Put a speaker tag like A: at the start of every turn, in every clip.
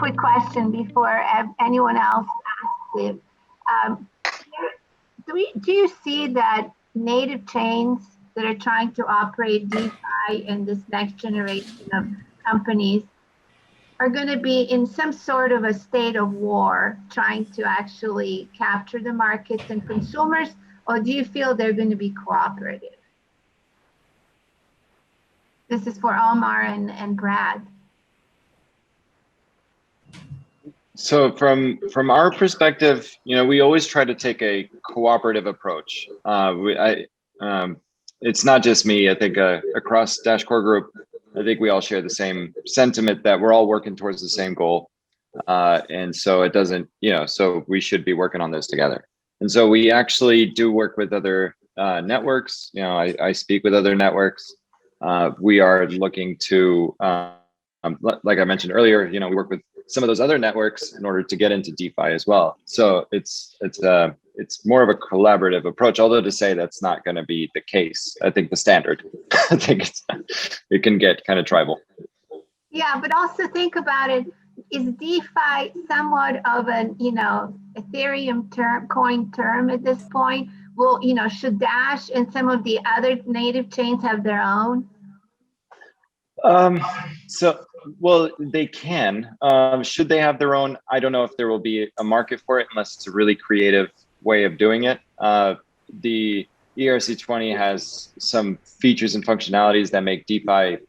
A: quick question before anyone else asks it. Um, do you see that native chains that are trying to operate DeFi in this next generation of companies are going to be in some sort of a state of war, trying to actually capture the markets and consumers, or do you feel they're going to be cooperative? This is for Omar and Brad.
B: So from our perspective, we always try to take a cooperative approach. It's not just me. I think across Dash Core Group, I think we all share the same sentiment that we're all working towards the same goal. And so it doesn't, so we should be working on this together. And so we actually do work with other networks. I speak with other networks. We are looking to, like I mentioned earlier, we work with some of those other networks in order to get into DeFi as well. So it's more of a collaborative approach, although to say that's not going to be the case. I think the standard, I think it can get kind of tribal.
A: Yeah, but also think about it. Is DeFi somewhat of an, Ethereum coin term at this point? Well, should Dash and some of the other native chains have their own?
B: Well, they can. Should they have their own? I don't know if there will be a market for it unless it's a really creative way of doing it. The ERC20 has some features and functionalities that make DeFi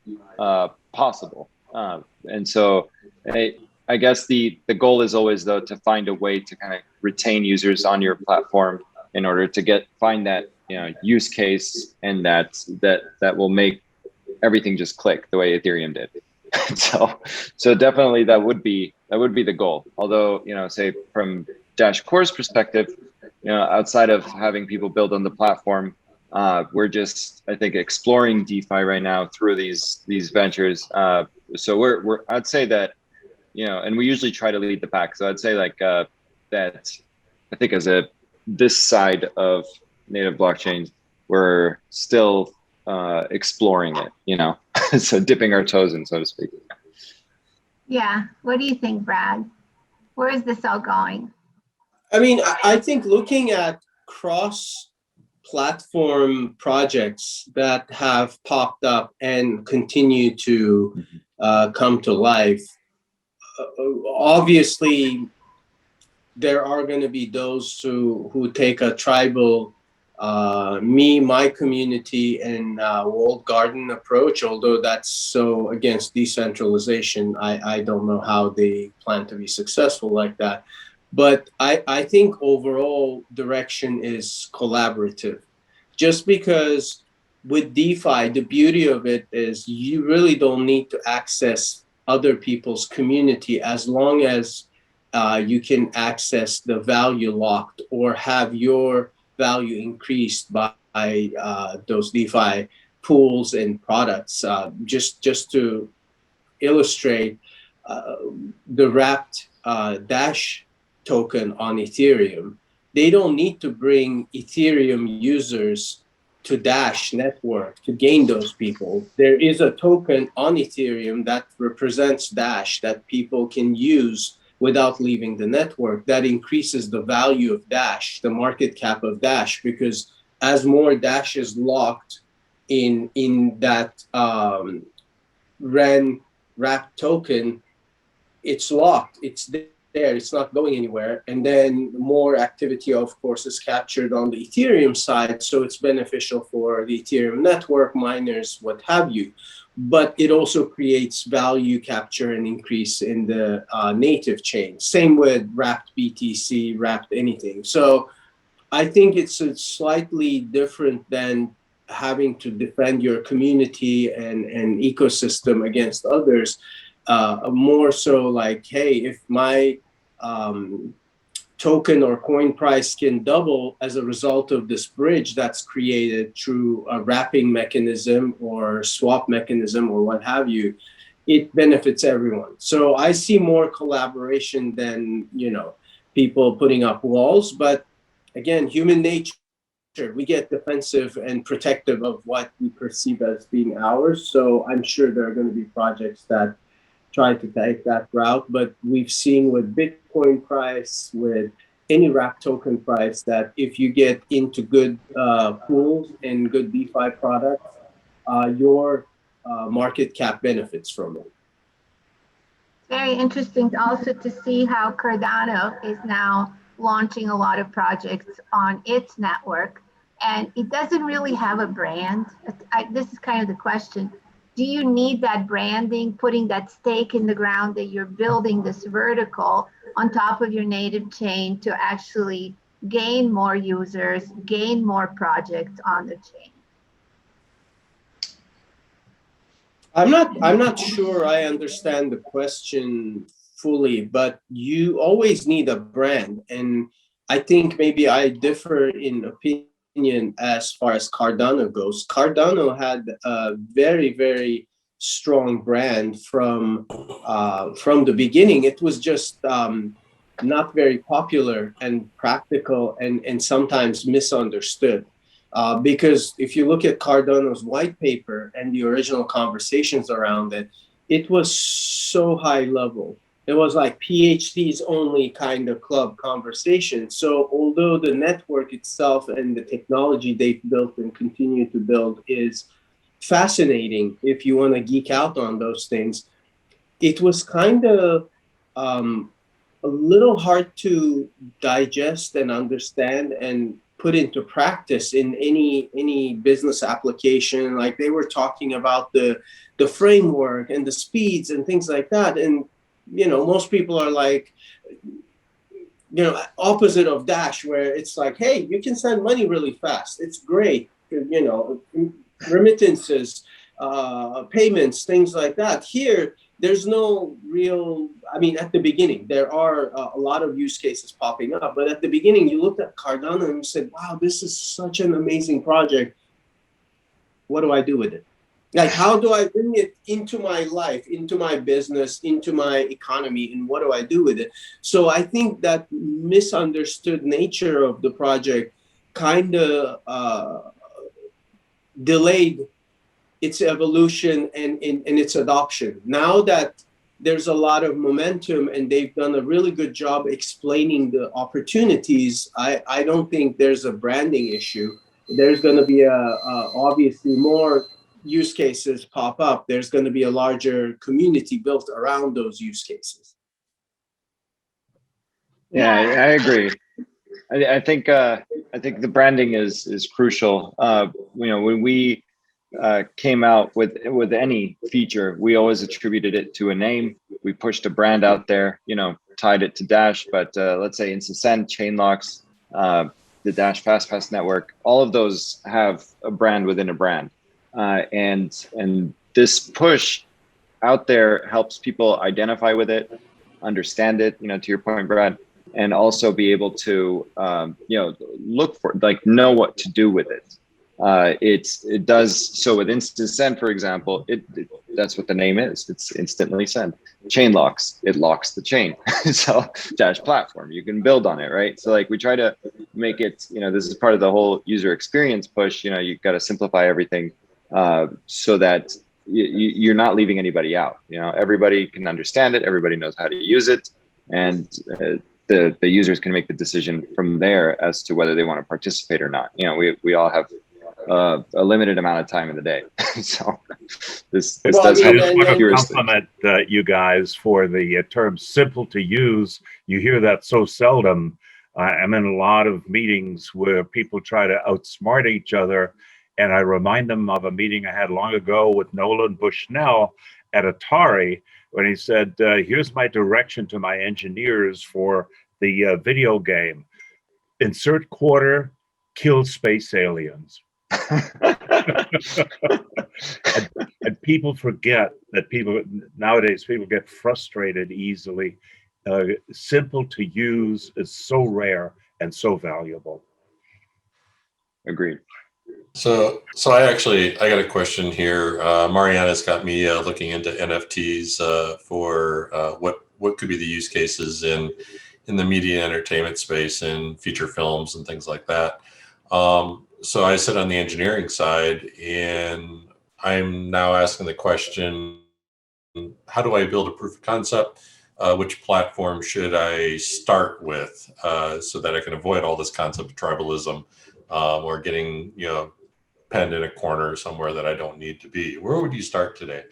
B: possible. And so I guess the goal is always, though, to find a way to kind of retain users on your platform in order to find that use case, and that will make everything just click the way Ethereum did. So definitely that would be the goal. Although, say from Dash Core's perspective, outside of having people build on the platform, we're just, I think, exploring DeFi right now through these ventures. So I'd say that, and we usually try to lead the pack. So I'd say that I think this side of native blockchains, we're still exploring it, so dipping our toes in, so to speak.
A: Yeah. What do you think, Brad? Where is this all going?
C: I mean, I think looking at cross-platform projects that have popped up and continue to come to life, obviously there are going to be those who take a tribal my community and walled garden approach, although that's so against decentralization. I don't know how they plan to be successful like that. But I think overall direction is collaborative. Just because with DeFi, the beauty of it is you really don't need to access other people's community as long as you can access the value locked or have your value increased by those DeFi pools and products. Just to illustrate, the wrapped Dash token on Ethereum, they don't need to bring Ethereum users to Dash network to gain those people. There is a token on Ethereum that represents Dash that people can use without leaving the network. That increases the value of Dash, the market cap of Dash, because as more Dash is locked in that REN wrapped token, it's locked, it's there, it's not going anywhere. And then more activity, of course, is captured on the Ethereum side, so it's beneficial for the Ethereum network, miners, what have you. But it also creates value capture and increase in the native chain. Same with wrapped BTC, wrapped anything. So I think it's slightly different than having to defend your community and ecosystem against others. More so like, hey, if my token or coin price can double as a result of this bridge that's created through a wrapping mechanism or swap mechanism or what have you, it benefits everyone. So I see more collaboration than, people putting up walls. But again, human nature, we get defensive and protective of what we perceive as being ours. So I'm sure there are going to be projects that try to take that route. But we've seen with Bitcoin price, with any wrap token price, that if you get into good pools and good DeFi products, your market cap benefits from it.
A: Very interesting also to see how Cardano is now launching a lot of projects on its network, and it doesn't really have a brand. This is kind of the question. Do you need that branding, putting that stake in the ground that you're building this vertical on top of your native chain to actually gain more users, gain more projects on the chain?
C: I'm not sure I understand the question fully, but you always need a brand. And I think maybe I differ in opinion as far as Cardano goes. Cardano had a very, very strong brand from the beginning. It was just not very popular and practical, and sometimes misunderstood. Because if you look at Cardano's white paper and the original conversations around it, it was so high level. It was like PhDs only kind of club conversation. So although the network itself and the technology they've built and continue to build is fascinating, if you want to geek out on those things, it was kind of a little hard to digest and understand and put into practice in any business application. Like they were talking about the framework and the speeds and things like that. And, most people are like, opposite of Dash, where it's like, hey, you can send money really fast. It's great. Remittances, payments, things like that. Here, there's no real, at the beginning, there are a lot of use cases popping up, but at the beginning, you looked at Cardano and you said, wow, this is such an amazing project. What do I do with it? Like, how do I bring it into my life, into my business, into my economy, and what do I do with it? So I think that misunderstood nature of the project kind of delayed its evolution and its adoption. Now that there's a lot of momentum and they've done a really good job explaining the opportunities, I don't think there's a branding issue. There's going to be obviously more use cases pop up. There's going to be a larger community built around those use cases.
B: Yeah, I agree. I think the branding is crucial. When we came out with any feature, we always attributed it to a name. We pushed a brand out there, tied it to Dash, but let's say InstaSend, Chainlocks, the Dash FastPass network, all of those have a brand within a brand. And this push out there helps people identify with it, understand it, to your point, Brad, and also be able to, look for, know what to do with it. It does so with instant send, for example. That's what the name is. It's instantly send. Chain locks. It locks the chain. So Dash platform, you can build on it, right? So we try to make it. This is part of the whole user experience push. You've got to simplify everything so that you're not leaving anybody out. Everybody can understand it. Everybody knows how to use it, and the users can make the decision from there as to whether they want to participate or not. We all have a limited amount of time in the day. So this does help.
D: I want to compliment you guys for the term simple to use. You hear that so seldom. I'm in a lot of meetings where people try to outsmart each other, and I remind them of a meeting I had long ago with Nolan Bushnell at Atari, when he said, here's my direction to my engineers for the video game. Insert quarter, kill space aliens. and people forget that nowadays people get frustrated easily. Simple to use is so rare and so valuable.
B: Agreed.
E: So I got a question here. Mariana's got me looking into NFTs for what could be the use cases in the media and entertainment space and feature films and things like that. So I sit on the engineering side, and I'm now asking the question, how do I build a proof of concept? Which platform should I start with so that I can avoid all this concept of tribalism or getting, penned in a corner somewhere that I don't need to be? Where would you start today?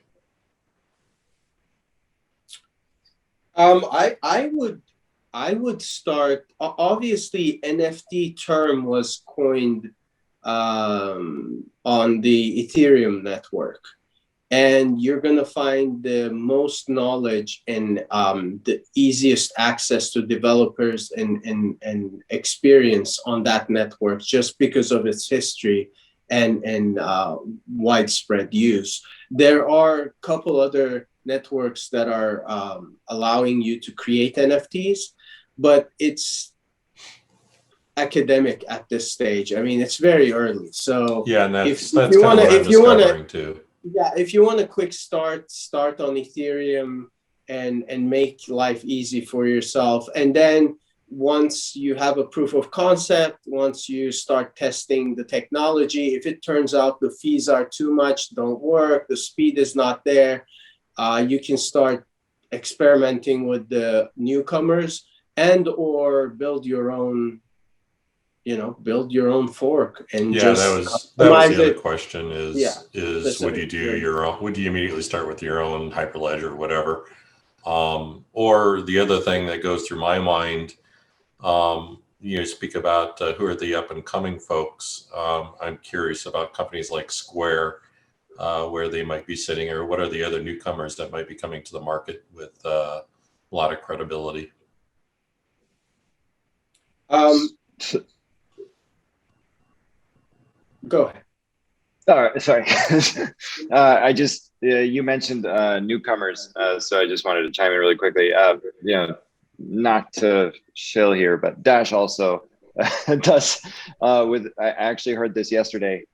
C: I would start. Obviously, NFT term was coined on the Ethereum network, and you're gonna find the most knowledge and the easiest access to developers and experience on that network just because of its history and widespread use. There are a couple other networks that are allowing you to create NFTs, but it's academic at this stage. I mean, it's very early. So
E: yeah, and
C: if
E: that's
C: you
E: kind
C: want
E: of
C: to,
E: what I'm
C: if you want
E: discovering
C: to,
E: too.
C: yeah, if you want a quick start on Ethereum and make life easy for yourself, and then once you have a proof of concept, once you start testing the technology, if it turns out the fees are too much, don't work, the speed is not there, you can start experimenting with the newcomers and or build your own fork and
E: Yeah,
C: just
E: that was the
C: customize
E: other
C: it.
E: question
C: Yeah,
E: is would you do
C: specifically.
E: would you immediately start with your own Hyperledger or whatever? Or the other thing that goes through my mind, speak about who are the up and coming folks. I'm curious about companies like Square, where they might be sitting, or what are the other newcomers that might be coming to the market with a lot of credibility.
C: Go ahead.
B: Sorry. You mentioned newcomers, so I just wanted to chime in really quickly. Not to shill here, but Dash also does. I actually heard this yesterday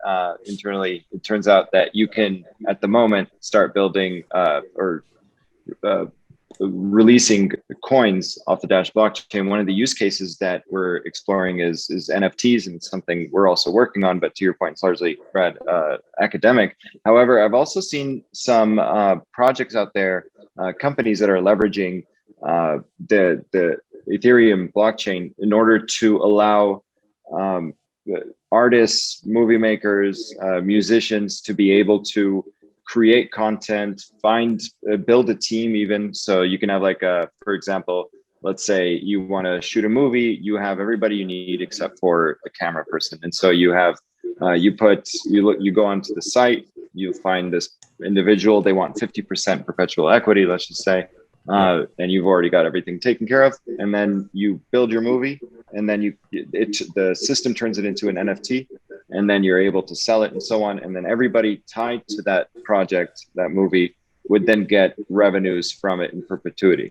B: internally. It turns out that you can, at the moment, start building or releasing coins off the Dash blockchain. One of the use cases that we're exploring is NFTs, and it's something we're also working on. But to your point, it's largely, Brad, academic. However, I've also seen some projects out there, companies that are leveraging the Ethereum blockchain in order to allow artists, movie makers, musicians to be able to create content, build a team even. So you can have for example, let's say you want to shoot a movie, you have everybody you need except for a camera person. And so you have, you go onto the site, you find this individual, they want 50% perpetual equity, let's just say, and you've already got everything taken care of. And then you build your movie, and then the system turns it into an NFT, and then you're able to sell it and so on. And then everybody tied to that project, that movie, would then get revenues from it in perpetuity.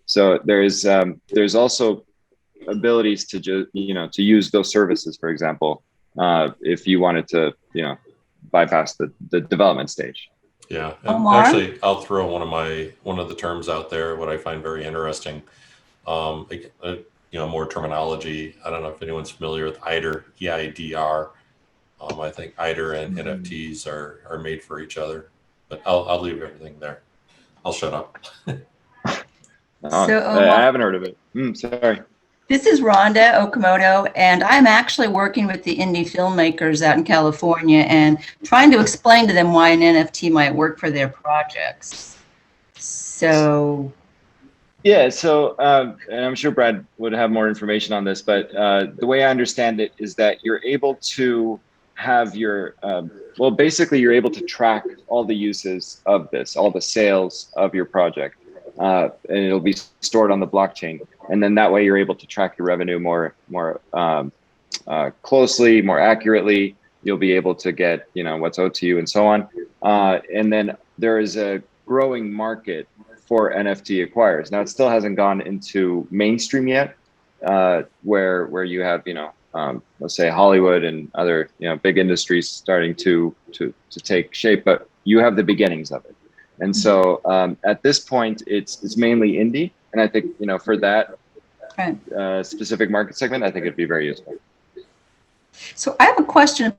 B: So there's also abilities to to use those services, for example, if you wanted to, bypass the development stage.
E: Yeah, and
F: Omar?
E: actually, I'll throw one of the terms out there, what I find very interesting. More terminology. I don't know if anyone's familiar with EIDR, EIDR. I think EIDR and NFTs are made for each other, but I'll leave everything there. I'll shut up.
F: So,
B: I haven't heard of it. Sorry.
F: This is Rhonda Okamoto, and I'm actually working with the indie filmmakers out in California and trying to explain to them why an NFT might work for their projects. So.
B: Yeah, so and I'm sure Brad would have more information on this, but the way I understand it is that you're able to have your, basically you're able to track all the uses of this, all the sales of your project, and it'll be stored on the blockchain. And then that way you're able to track your revenue more closely, more accurately. You'll be able to get, what's owed to you and so on. And then there is a growing market for NFT acquirers. Now, it still hasn't gone into mainstream yet, where you have, let's say Hollywood and other, big industries starting to take shape, but you have the beginnings of it. And so at this point, it's mainly indie. And I think, for that specific market segment, I think it'd be very useful.
F: So I have a question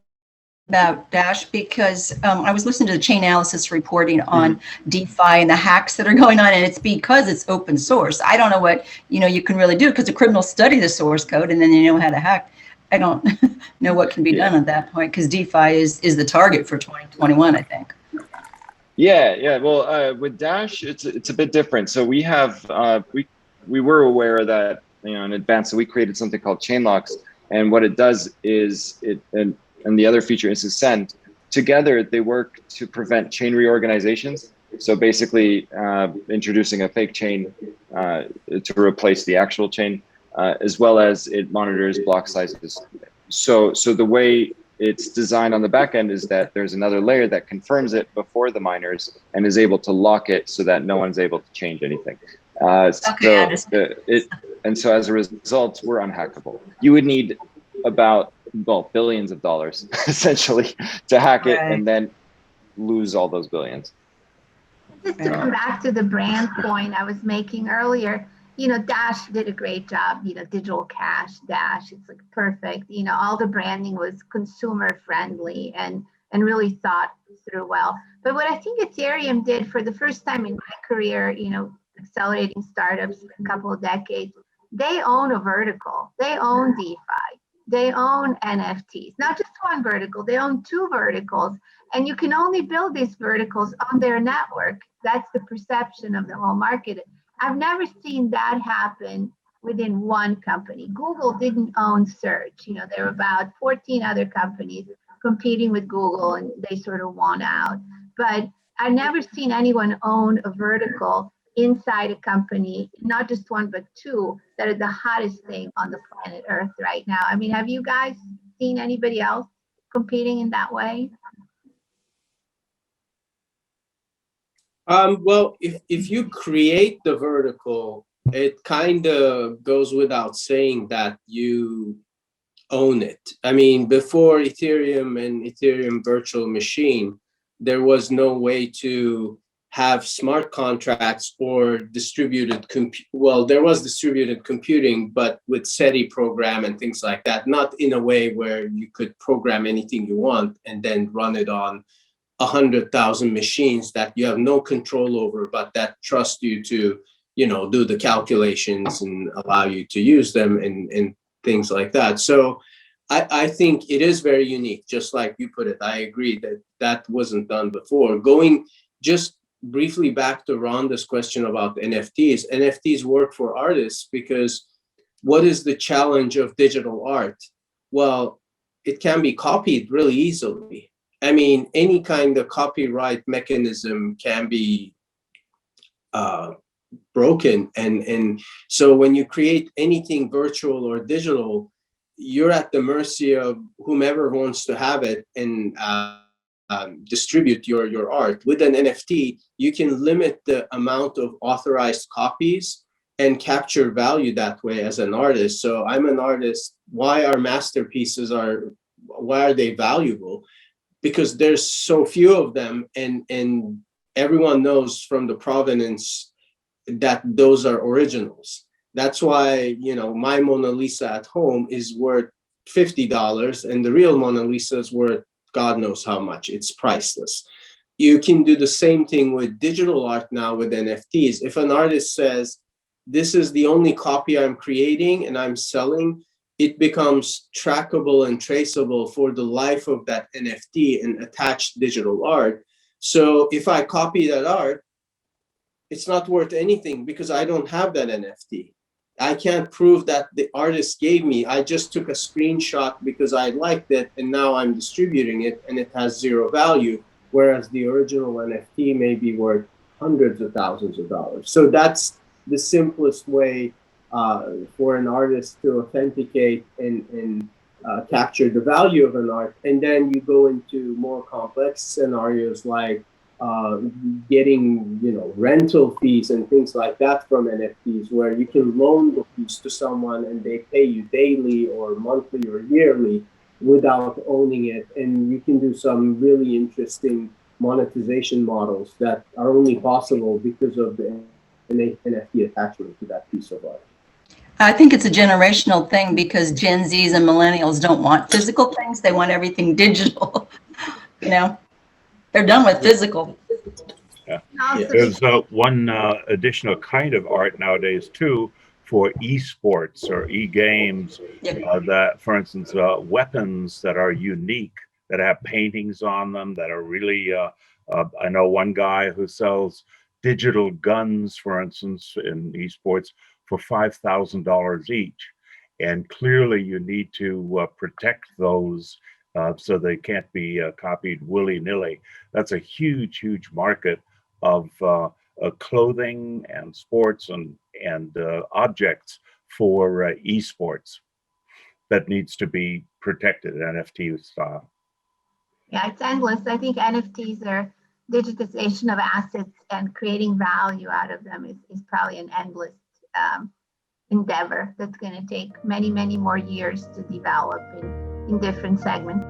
F: about Dash because I was listening to the Chainalysis reporting on DeFi and the hacks that are going on, and it's because it's open source. I don't know what you can really do because the criminals study the source code and then they know how to hack. I don't know what can be done at that point because DeFi is the target for 2021, I think.
B: Yeah. Well, with Dash, it's a bit different. So we have we were aware that in advance, so we created something called chain locks, and what it does is and the other feature is to send. Together, they work to prevent chain reorganizations. So basically, introducing a fake chain to replace the actual chain, as well as it monitors block sizes. So the way it's designed on the back end is that there's another layer that confirms it before the miners and is able to lock it so that no one's able to change anything. So as a result, we're unhackable. You would need about billions of dollars essentially to hack it and then lose all those billions.
A: Just to come back to the brand point I was making earlier, Dash did a great job, digital cash, Dash, it's like perfect. All the branding was consumer friendly and really thought through well. But what I think Ethereum did for the first time in my career, accelerating startups for a couple of decades, they own a vertical, they own DeFi. They own NFTs, not just one vertical, they own two verticals. And you can only build these verticals on their network. That's the perception of the whole market. I've never seen that happen within one company. Google didn't own search. There were about 14 other companies competing with Google and they sort of won out. But I've never seen anyone own a vertical inside a company, not just one, but two, that are the hottest thing on the planet Earth right now. I mean, have you guys seen anybody else competing in that way?
C: Well, if you create the vertical, it kind of goes without saying that you own it. I mean, before Ethereum and Ethereum virtual machine, there was no way to have smart contracts or distributed there was distributed computing, but with SETI program and things like that, not in a way where you could program anything you want and then run it on 100,000 machines that you have no control over, but that trust you to, do the calculations and allow you to use them and things like that. So I think it is very unique, just like you put it. I agree that wasn't done before. Going just briefly back to Rhonda's question about NFTs. NFTs work for artists because what is the challenge of digital art? Well, it can be copied really easily. I mean, any kind of copyright mechanism can be broken. And so when you create anything virtual or digital, you're at the mercy of whomever wants to have it and distribute your art. With an NFT, you can limit the amount of authorized copies and capture value that way as an artist. So I'm an artist. Why are masterpieces why are they valuable? Because there's so few of them, and everyone knows from the provenance that those are originals. That's why, my Mona Lisa at home is worth $50 and the real Mona Lisa is worth God knows how much. It's priceless. You can do the same thing with digital art now with NFTs. If an artist says, this is the only copy I'm creating and I'm selling, it becomes trackable and traceable for the life of that NFT and attached digital art. So if I copy that art, it's not worth anything because I don't have that NFT. I can't prove that the artist gave me. I just took a screenshot because I liked it and now I'm distributing it and it has zero value, whereas the original NFT may be worth hundreds of thousands of dollars. So that's the simplest way for an artist to authenticate and capture the value of an art. And then you go into more complex scenarios like getting rental fees and things like that from NFTs, where you can loan the piece to someone and they pay you daily or monthly or yearly without owning it. And you can do some really interesting monetization models that are only possible because of the NFT attachment to that piece of art.
F: I think it's a generational thing because Gen Zs and millennials don't want physical things. They want everything digital. You know, they're done with physical.
A: And also
D: There's one additional kind of art nowadays too for esports or e-games.
F: Yep.
D: That, for instance, weapons that are unique, that have paintings on them, that are really. I know one guy who sells digital guns, for instance, in esports for $5,000 each, and clearly you need to protect those so they can't be copied willy-nilly. That's a huge, huge market of clothing and sports and objects for esports that needs to be protected NFT style.
A: yeah, it's endless. I think NFTs are digitization of assets, and creating value out of them is probably an endless endeavor that's going to take many, many more years to develop in different segments.